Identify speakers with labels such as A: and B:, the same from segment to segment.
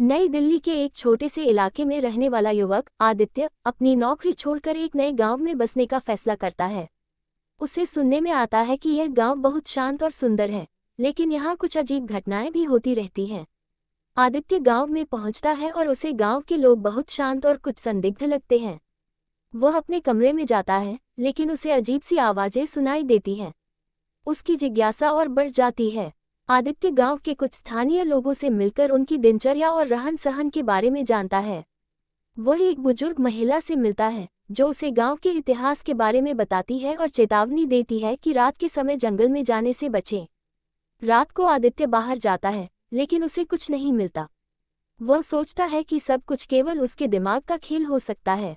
A: नई दिल्ली के एक छोटे से इलाके में रहने वाला युवक आदित्य अपनी नौकरी छोड़कर एक नए गांव में बसने का फैसला करता है। उसे सुनने में आता है कि यह गांव बहुत शांत और सुंदर है, लेकिन यहाँ कुछ अजीब घटनाएं भी होती रहती हैं। आदित्य गांव में पहुंचता है और उसे गांव के लोग बहुत शांत और कुछ संदिग्ध लगते हैं। वह अपने कमरे में जाता है, लेकिन उसे अजीब सी आवाजें सुनाई देती हैं। उसकी जिज्ञासा और बढ़ जाती है। आदित्य गांव के कुछ स्थानीय लोगों से मिलकर उनकी दिनचर्या और रहन सहन के बारे में जानता है। वह एक बुजुर्ग महिला से मिलता है जो उसे गांव के इतिहास के बारे में बताती है और चेतावनी देती है कि रात के समय जंगल में जाने से बचें। रात को आदित्य बाहर जाता है, लेकिन उसे कुछ नहीं मिलता। वह सोचता है कि सब कुछ केवल उसके दिमाग का खेल हो सकता है,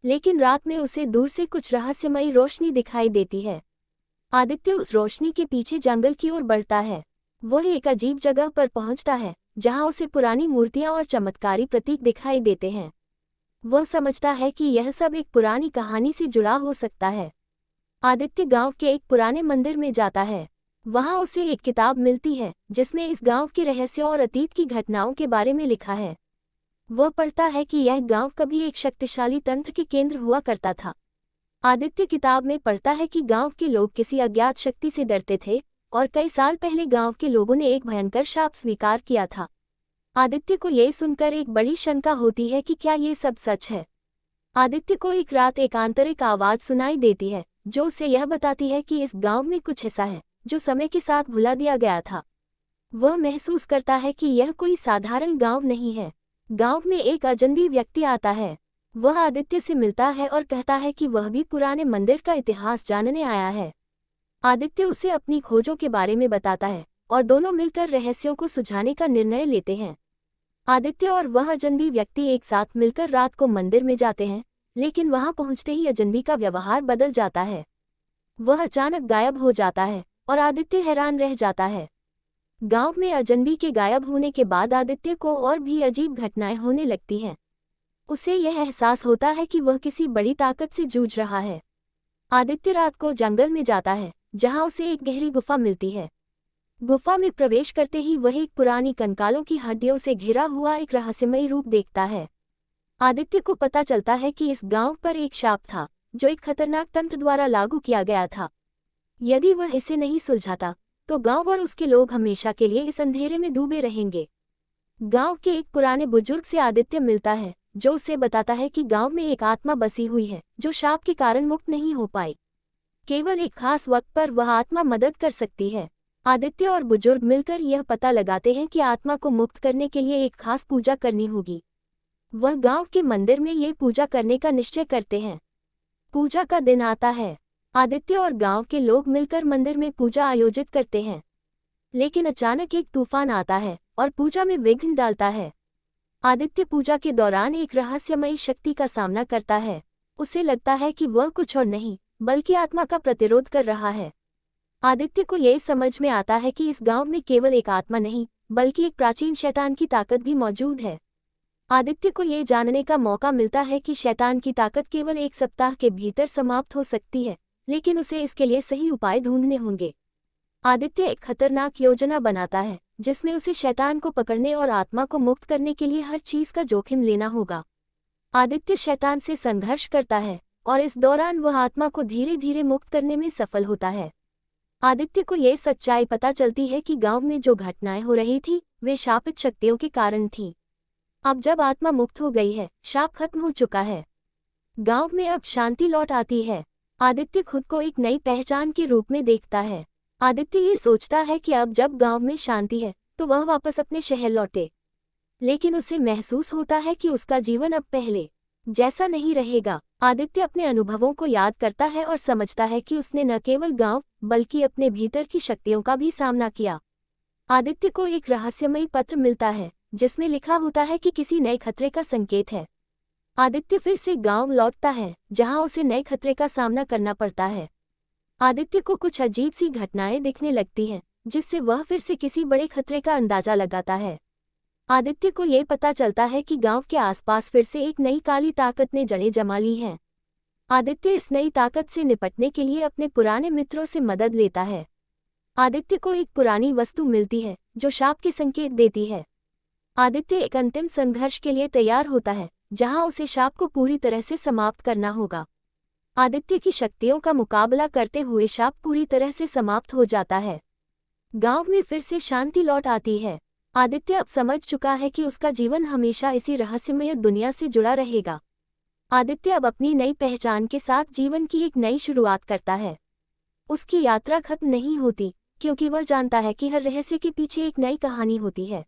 A: लेकिन रात में उसे दूर से कुछ रहस्यमयी रोशनी दिखाई देती है। आदित्य उस रोशनी के पीछे जंगल की ओर बढ़ता है। वह एक अजीब जगह पर पहुंचता है जहां उसे पुरानी मूर्तियां और चमत्कारी प्रतीक दिखाई देते हैं। वह समझता है कि यह सब एक पुरानी कहानी से जुड़ा हो सकता है। आदित्य गांव के एक पुराने मंदिर में जाता है। वहां उसे एक किताब मिलती है जिसमें इस गांव के रहस्यों और अतीत की घटनाओं के बारे में लिखा है। वह पढ़ता है कि यह गांव कभी एक शक्तिशाली तंत्र के केंद्र हुआ करता था। आदित्य किताब में पढ़ता है कि गांव के लोग किसी अज्ञात शक्ति से डरते थे और कई साल पहले गांव के लोगों ने एक भयंकर शाप स्वीकार किया था। आदित्य को यह सुनकर एक बड़ी शंका होती है कि क्या ये सब सच है। आदित्य को एक रात एक आंतरिक आवाज सुनाई देती है जो उसे यह बताती है कि इस गांव में कुछ ऐसा है जो समय के साथ भुला दिया गया था। वह महसूस करता है कि यह कोई साधारण गांव नहीं है। गांव में एक अजनबी व्यक्ति आता है। वह आदित्य से मिलता है और कहता है कि वह भी पुराने मंदिर का इतिहास जानने आया है। आदित्य उसे अपनी खोजों के बारे में बताता है और दोनों मिलकर रहस्यों को सुलझाने का निर्णय लेते हैं। आदित्य और वह अजनबी व्यक्ति एक साथ मिलकर रात को मंदिर में जाते हैं, लेकिन वहां पहुंचते ही अजनबी का व्यवहार बदल जाता है। वह अचानक गायब हो जाता है और आदित्य हैरान रह जाता है। गांव में अजनबी के गायब होने के बाद आदित्य को और भी अजीब घटनाएं होने लगती हैं। उसे यह एहसास होता है कि वह किसी बड़ी ताकत से जूझ रहा है। आदित्य रात को जंगल में जाता है जहां उसे एक गहरी गुफा मिलती है। गुफा में प्रवेश करते ही वह एक पुरानी कंकालों की हड्डियों से घिरा हुआ एक रहस्यमयी रूप देखता है। आदित्य को पता चलता है कि इस गांव पर एक शाप था जो एक खतरनाक तंत्र द्वारा लागू किया गया था। यदि वह इसे नहीं सुलझाता तो गांव और उसके लोग हमेशा के लिए इस अंधेरे में डूबे रहेंगे। गांव के एक पुराने बुजुर्ग से आदित्य मिलता है जो उसे बताता है कि गांव में एक आत्मा बसी हुई है जो शाप के कारण मुक्त नहीं हो पाई। केवल एक खास वक्त पर वह आत्मा मदद कर सकती है। आदित्य और बुजुर्ग मिलकर यह पता लगाते हैं कि आत्मा को मुक्त करने के लिए एक खास पूजा करनी होगी। वह गांव के मंदिर में ये पूजा करने का निश्चय करते हैं। पूजा का दिन आता है। आदित्य और गांव के लोग मिलकर मंदिर में पूजा आयोजित करते हैं, लेकिन अचानक एक तूफान आता है और पूजा में विघ्न डालता है। आदित्य पूजा के दौरान एक रहस्यमयी शक्ति का सामना करता है। उसे लगता है कि वह कुछ और नहीं बल्कि आत्मा का प्रतिरोध कर रहा है। आदित्य को यह समझ में आता है कि इस गांव में केवल एक आत्मा नहीं बल्कि एक प्राचीन शैतान की ताकत भी मौजूद है। आदित्य को यह जानने का मौका मिलता है कि शैतान की ताकत केवल एक सप्ताह के भीतर समाप्त हो सकती है, लेकिन उसे इसके लिए सही उपाय ढूंढने होंगे। आदित्य एक खतरनाक योजना बनाता है जिसमें उसे शैतान को पकड़ने और आत्मा को मुक्त करने के लिए हर चीज का जोखिम लेना होगा। आदित्य शैतान से संघर्ष करता है और इस दौरान वह आत्मा को धीरे धीरे मुक्त करने में सफल होता है। आदित्य को यह सच्चाई पता चलती है कि गांव में जो घटनाएं हो रही थी वे शापित शक्तियों के कारण थीं। अब जब आत्मा मुक्त हो गई है, शाप खत्म हो चुका है। गांव में अब शांति लौट आती है। आदित्य खुद को एक नई पहचान के रूप में देखता है। आदित्य ये सोचता है कि अब जब गांव में शांति है तो वह वापस अपने शहर लौटे, लेकिन उसे महसूस होता है कि उसका जीवन अब पहले जैसा नहीं रहेगा। आदित्य अपने अनुभवों को याद करता है और समझता है कि उसने न केवल गांव बल्कि अपने भीतर की शक्तियों का भी सामना किया। आदित्य को एक रहस्यमयी पत्र मिलता है जिसमें लिखा होता है कि किसी नए खतरे का संकेत है। आदित्य फिर से गांव लौटता है जहां उसे नए खतरे का सामना करना पड़ता है। आदित्य को कुछ अजीब सी घटनाएं दिखने लगती हैं जिससे वह फिर से किसी बड़े खतरे का अंदाजा लगाता है। आदित्य को यह पता चलता है कि गांव के आसपास फिर से एक नई काली ताकत ने जड़ें जमा ली हैं। आदित्य इस नई ताकत से निपटने के लिए अपने पुराने मित्रों से मदद लेता है। आदित्य को एक पुरानी वस्तु मिलती है जो शाप के संकेत देती है। आदित्य एक अंतिम संघर्ष के लिए तैयार होता है, जहां उसे शाप को पूरी तरह से समाप्त करना होगा। आदित्य की शक्तियों का मुकाबला करते हुए शाप पूरी तरह से समाप्त हो जाता है। गांव में फिर से शांति लौट आती है। आदित्य अब समझ चुका है कि उसका जीवन हमेशा इसी रहस्यमय दुनिया से जुड़ा रहेगा। आदित्य अब अपनी नई पहचान के साथ जीवन की एक नई शुरुआत करता है। उसकी यात्रा खत्म नहीं होती, क्योंकि वह जानता है कि हर रहस्य के पीछे एक नई कहानी होती है।